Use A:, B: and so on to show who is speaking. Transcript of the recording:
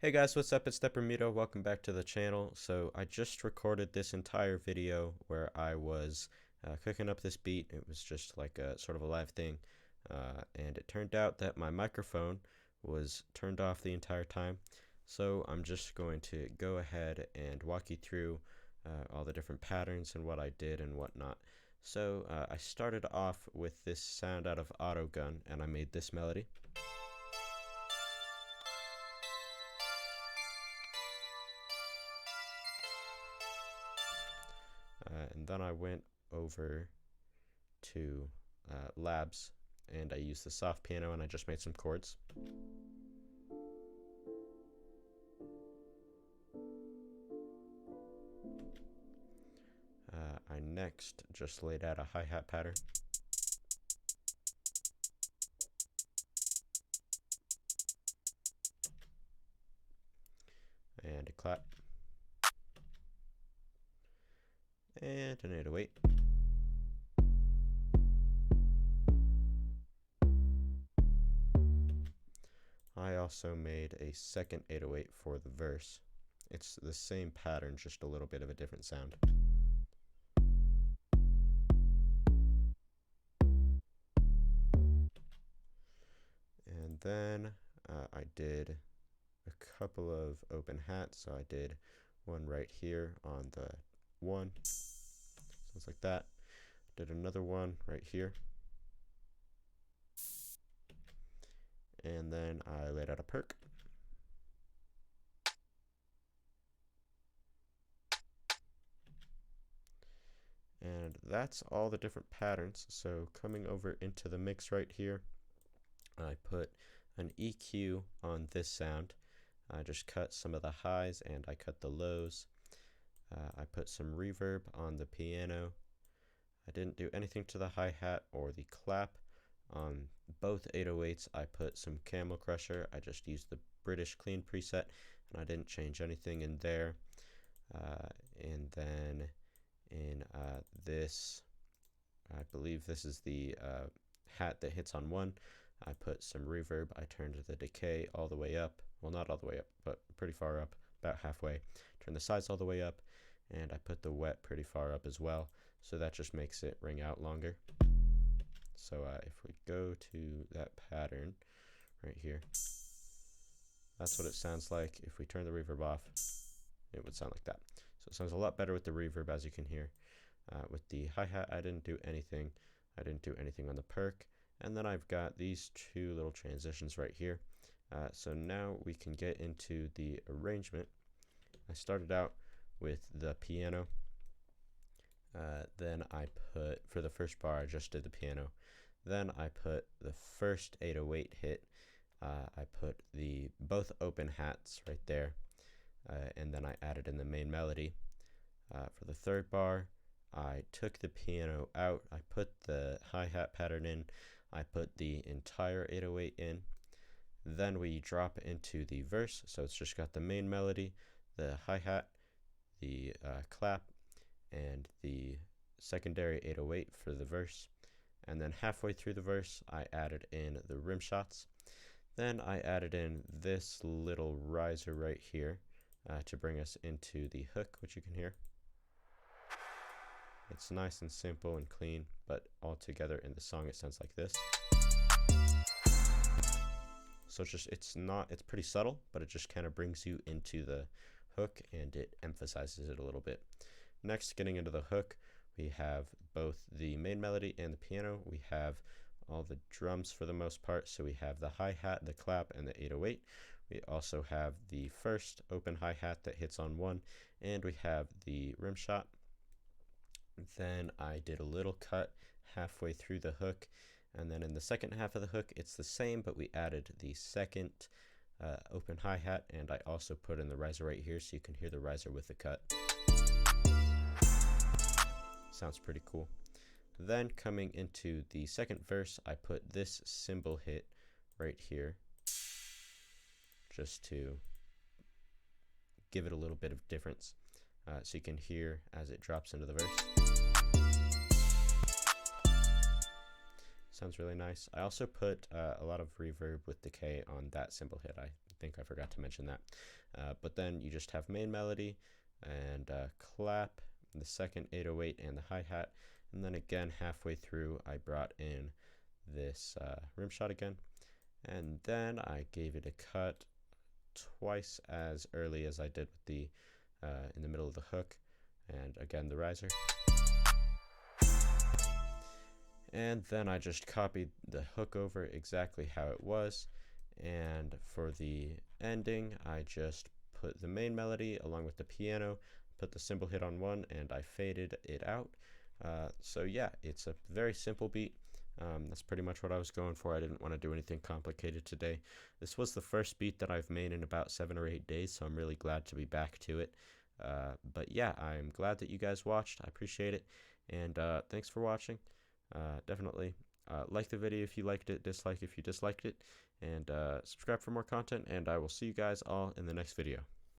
A: Hey guys, what's up? It's Deprimido. Welcome back to the channel. So I just recorded this entire video where I was cooking up this beat. It was just like a sort of a live thing, and it turned out that my microphone was turned off the entire time. So I'm just going to go ahead and walk you through all the different patterns and what I did and whatnot. So I started off with this sound out of Autogun, and I made this melody. And then I went over to Labs, and I used the soft piano and I just made some chords. I next just laid out a hi-hat pattern. And a clap. And an 808. I also made a second 808 for the verse. It's the same pattern, just a little bit of a different sound. And then I did a couple of open hats. So I did one right here on the 1. Sounds like that. Did another one right here. And then I laid out a perk. And that's all the different patterns. So coming over into the mix right here, I put an EQ on this sound. I just cut some of the highs and I cut the lows. I put some reverb on the piano. I didn't do anything to the hi-hat or the clap. On both 808s, I put some Camel Crusher. I just used the British Clean preset, and I didn't change anything in there. And then in this, I believe this is the hat that hits on 1. I put some reverb. I turned the decay all the way up. Well, not all the way up, but pretty far up, about halfway. Turned the sides all the way up, and I put the wet pretty far up as well. So that just makes it ring out longer. So if we go to that pattern right here, that's what it sounds like. If we turn the reverb off, it would sound like that. So it sounds a lot better with the reverb, as you can hear. With the hi-hat, I didn't do anything. I didn't do anything on the perk. And then I've got these two little transitions right here. So now we can get into the arrangement. I started out with the piano. Then I put, for the first bar, I just did the piano. Then I put the first 808 hit. I put the both open hats right there. And then I added in the main melody. For the third bar, I took the piano out. I put the hi-hat pattern in. I put the entire 808 in. Then we drop into the verse. So it's just got the main melody, the hi-hat, the clap, and the secondary 808 for the verse. And then halfway through the verse, I added in the rim shots. Then I added in this little riser right here to bring us into the hook, which you can hear. It's nice and simple and clean, but all together in the song it sounds like this. So it's pretty subtle, but it just kind of brings you into the hook and it emphasizes it a little bit. Next, getting into the hook, we have both the main melody and the piano. We have all the drums for the most part. So we have the hi-hat, the clap, and the 808. We also have the first open hi-hat that hits on 1, and we have the rim shot. Then I did a little cut halfway through the hook, and then in the second half of the hook, it's the same, but we added the second open hi-hat, and I also put in the riser right here, so you can hear the riser with the cut. Sounds pretty cool. Then coming into the second verse, I put this cymbal hit right here just to give it a little bit of difference, so you can hear as it drops into the verse. Sounds really nice. I also put a lot of reverb with decay on that cymbal hit. I think I forgot to mention that. But then you just have main melody and clap, the second 808 and the hi-hat, and then again halfway through I brought in this rim shot again, and then I gave it a cut twice as early as I did with the in the middle of the hook, and again the riser. And then I just copied the hook over exactly how it was, and for the ending I just put the main melody along with the piano, put the cymbal hit on one, and I faded it out. So yeah, it's a very simple beat. That's pretty much what I was going for. I didn't want to do anything complicated today. This was the first beat that I've made in about 7 or 8 days, so I'm really glad to be back to it. But yeah, I'm glad that you guys watched. I appreciate it, and thanks for watching. Definitely like the video if you liked it, dislike if you disliked it, and subscribe for more content, and I will see you guys all in the next video.